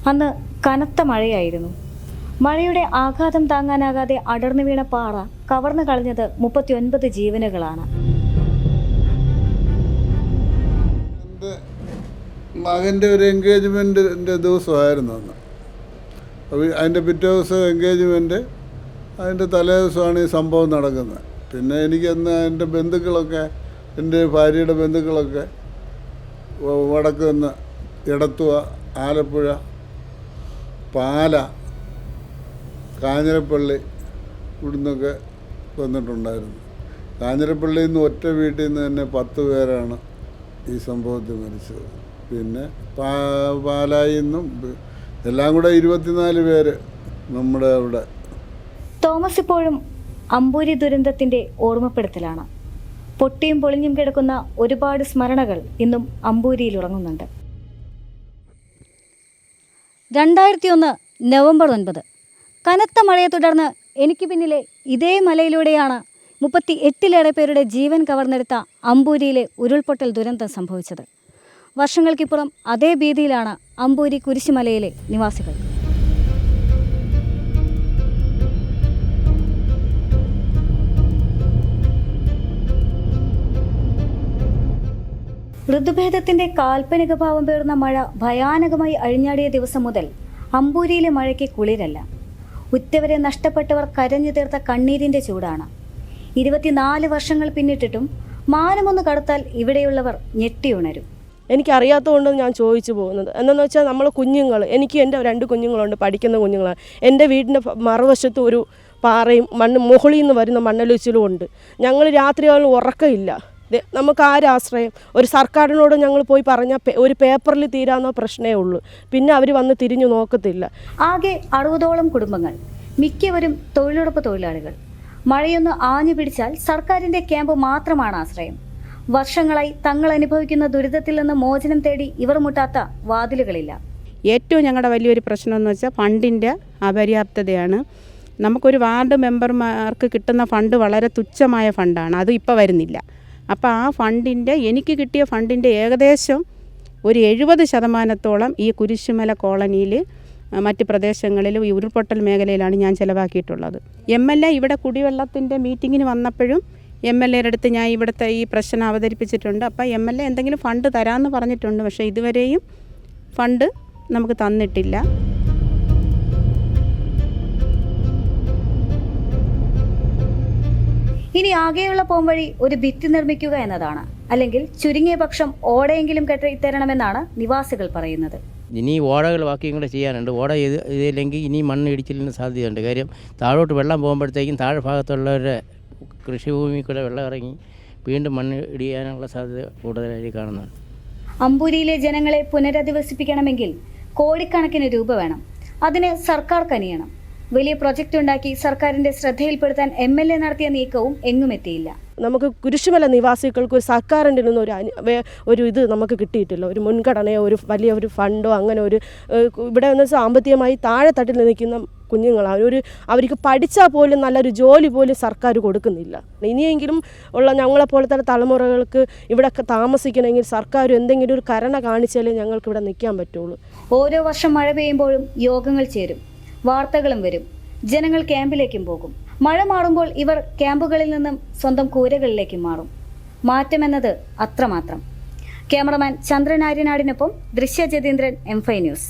അന്ന് കനത്ത മഴയായിരുന്നു. മഴയുടെ ആഘാതം താങ്ങാനാകാതെ അടർന്നു വീണ പാറ കവർന്നു കളഞ്ഞത് 39 ജീവനുകളാണ്. എൻ്റെ മകൻ്റെ ഒരു എൻഗേജ്മെൻറ്റിൻ്റെ ദിവസമായിരുന്നു അന്ന്. അതിൻ്റെ പിറ്റേ ദിവസം എൻഗേജ്മെൻറ്റ്, അതിൻ്റെ തലേ ദിവസമാണ് ഈ സംഭവം നടക്കുന്നത്. പിന്നെ എനിക്കന്ന് എൻ്റെ ബന്ധുക്കളൊക്കെ, എൻ്റെ ഭാര്യയുടെ ബന്ധുക്കളൊക്കെ വടക്ക് നിന്ന് എടത്തുവ, ആലപ്പുഴ, പാല, കാഞ്ഞിരപ്പള്ളി ഇവിടുന്നൊക്കെ വന്നിട്ടുണ്ടായിരുന്നു. കാഞ്ഞിരപ്പള്ളിയിൽ നിന്ന് ഒറ്റ വീട്ടിൽ നിന്ന് തന്നെ 10 പേരാണ് ഈ സംഭവത്തിൽ മരിച്ചത്. പിന്നെ പാലായിൽ നിന്നും എല്ലാം കൂടെ 24 പേര് നമ്മുടെ അവിടെ. തോമസ് ഇപ്പോഴും അമ്പൂരി ദുരന്തത്തിൻ്റെ ഓർമ്മപ്പെടുത്തലാണ്. പൊട്ടിയും പൊളിഞ്ഞും കിടക്കുന്ന ഒരുപാട് സ്മരണകൾ ഇന്നും അമ്പൂരിയിൽ ഉറങ്ങുന്നുണ്ട്. 2001 നവംബർ 9 കനത്ത മഴയെ തുടർന്ന് എനിക്ക് പിന്നിലെ ഇതേ മലയിലൂടെയാണ് 38ലേറെ പേരുടെ ജീവൻ കവർന്നെടുത്ത അമ്പൂരിയിലെ ഉരുൾപൊട്ടൽ ദുരന്തം സംഭവിച്ചത്. വർഷങ്ങൾക്കിപ്പുറം അതേ ഭീതിയിലാണ് അമ്പൂരി കുരിശുമലയിലെ നിവാസികൾ. ഋതുഭേദത്തിന്റെ കാൽപ്പനിക ഭാവം പേറുന്ന മഴ ഭയാനകമായി അഴിഞ്ഞാടിയ ദിവസം മുതൽ അമ്പൂരിയിലെ മഴയ്ക്ക് കുളിരല്ല. ഉറ്റവരെ നഷ്ടപ്പെട്ടവർ കരഞ്ഞു തീർത്ത കണ്ണീരിന്റെ ചൂടാണ്. 24 വർഷങ്ങൾ പിന്നിട്ടിട്ടും മാനമൊന്ന് കടത്താൽ ഇവിടെയുള്ളവർ ഞെട്ടിയുണരും. എനിക്കറിയാത്തതുകൊണ്ട് ഞാൻ ചോദിച്ചു പോകുന്നത് എന്താണെന്ന് വെച്ചാൽ, നമ്മൾ കുഞ്ഞുങ്ങൾ, എനിക്ക് എൻ്റെ 2 കുഞ്ഞുങ്ങളുണ്ട്, പഠിക്കുന്ന കുഞ്ഞുങ്ങളാണ്. എൻ്റെ വീടിൻ്റെ മറുവശത്ത് ഒരു പാറയും മുകളിൽ നിന്ന് വരുന്ന മണ്ണൊലിച്ചിലും ഉണ്ട്. ഞങ്ങൾ രാത്രികളിൽ ഉറക്കമില്ല. നമുക്ക് ആരാശ്രയം? ഒരു സർക്കാരിനോട് ഞങ്ങൾ പോയി പറഞ്ഞാൽ ഒരു പേപ്പറിൽ തീരാവുന്ന പ്രശ്നമേ ഉള്ളൂ. പിന്നെ അവർ വന്ന് തിരിഞ്ഞു നോക്കത്തില്ല. ആകെ 60ഓളം കുടുംബങ്ങൾ, മിക്കവരും തൊഴിലുറപ്പ് തൊഴിലാളികൾ. മഴയൊന്ന് ആഞ്ഞു പിടിച്ചാൽ സർക്കാരിന്റെ ക്യാമ്പ് മാത്രമാണ് ആശ്രയം. വർഷങ്ങളായി തങ്ങൾ അനുഭവിക്കുന്ന ദുരിതത്തിൽ നിന്ന് മോചനം തേടി ഇവർ മുട്ടാത്ത വാതിലുകളില്ല. ഏറ്റവും ഞങ്ങളുടെ വലിയൊരു പ്രശ്നം എന്ന് വെച്ചാൽ ഫണ്ടിൻ്റെ അപര്യാപ്തതയാണ്. നമുക്കൊരു വാർഡ് മെമ്പർമാർക്ക് കിട്ടുന്ന ഫണ്ട് വളരെ തുച്ഛമായ ഫണ്ടാണ്. അത് ഇപ്പോൾ വരുന്നില്ല. അപ്പോൾ ആ ഫണ്ടിൻ്റെ, എനിക്ക് കിട്ടിയ ഫണ്ടിൻ്റെ ഏകദേശം ഒരു 70% ഈ കുരിശുമല കോളനിയിൽ, മറ്റ് പ്രദേശങ്ങളിലും ഈ ഉരുൾപൊട്ടൽ മേഖലയിലാണ് ഞാൻ ചിലവാക്കിയിട്ടുള്ളത്. MLA ഇവിടെ കുടിവെള്ളത്തിൻ്റെ മീറ്റിങ്ങിന് വന്നപ്പോഴും MLAയുടെ അടുത്ത് ഞാൻ ഇവിടുത്തെ ഈ പ്രശ്നം അവതരിപ്പിച്ചിട്ടുണ്ട്. അപ്പോൾ MLA എന്തെങ്കിലും ഫണ്ട് തരാമെന്ന് പറഞ്ഞിട്ടുണ്ട്. പക്ഷേ ഇതുവരെയും ഫണ്ട് നമുക്ക് തന്നിട്ടില്ല. ഇനി ആകെയുള്ള പോംവഴി ഒരു ഭിത്തി നിർമ്മിക്കുക എന്നതാണ്. അല്ലെങ്കിൽ ചുരുങ്ങിയ പക്ഷം ഓടയെങ്കിലും കെട്ടിത്തരണമെന്നാണ് നിവാസികൾ പറയുന്നത്. ഇനി ഓടകൾ ബാക്കിയും കൂടെ ചെയ്യാനുണ്ട്. ഓട ചെയ്തില്ലെങ്കിൽ ഇനി മണ്ണ് ഇടിച്ചിലിന് സാധ്യതയുണ്ട്. കാര്യം താഴോട്ട് വെള്ളം പോകുമ്പോഴത്തേക്കും താഴെ ഭാഗത്തുള്ളവരുടെ കൃഷിഭൂമി കൂടെ വെള്ളം ഇറങ്ങി വീണ്ടും മണ്ണ് ഇടിയാനുള്ള സാധ്യത കൂടുതലായി കാണുന്നുണ്ട്. അമ്പൂരിയിലെ ജനങ്ങളെ പുനരധിവസിപ്പിക്കണമെങ്കിൽ കോടിക്കണക്കിന് രൂപ വേണം. അതിന് സർക്കാർ കനിയണം. വലിയ പ്രൊജക്റ്റ് ഉണ്ടാക്കി സർക്കാരിന്റെ ശ്രദ്ധയിൽപ്പെടുത്താൻ MLA നടത്തിയ നീക്കവും എങ്ങും എത്തിയില്ല. നമുക്ക് കുരിശുമല നിവാസികൾക്ക് ഒരു സർക്കാരിൻ്റെ ഒരു ഇത് നമുക്ക് കിട്ടിയിട്ടില്ല. ഒരു മുൻഗണനയോ ഒരു ഫണ്ടോ അങ്ങനെ ഇവിടെ നിന്ന് സാമ്പത്തികമായി താഴെ തട്ടിൽ നിൽക്കുന്ന കുഞ്ഞുങ്ങളാണ്. അവർക്ക് പഠിച്ചാൽ പോലും നല്ലൊരു ജോലി പോലും സർക്കാർ കൊടുക്കുന്നില്ല. ഇനിയെങ്കിലും ഉള്ള ഞങ്ങളെപ്പോലത്തെ തലമുറകൾക്ക് ഇവിടെ താമസിക്കണമെങ്കിൽ സർക്കാർ എന്തെങ്കിലും ഒരു കരുണ കാണിച്ചാലേ ഞങ്ങൾക്ക് ഇവിടെ നിൽക്കാൻ പറ്റുള്ളൂ. ഓരോ വർഷം മഴ പെയ്യുമ്പോഴും യോഗങ്ങൾ ചേരും, വാർത്തകളും വരും, ജനങ്ങൾ ക്യാമ്പിലേക്കും പോകും. മഴ മാറുമ്പോൾ ഇവർ ക്യാമ്പുകളിൽ നിന്നും സ്വന്തം കൂരകളിലേക്കും മാറും. മാറ്റമെന്നത് അത്രമാത്രം. ക്യാമറമാൻ ചന്ദ്രൻ ആര്യനാടിനൊപ്പം ദൃശ്യ ജതീന്ദ്രൻ, M5 ന്യൂസ്.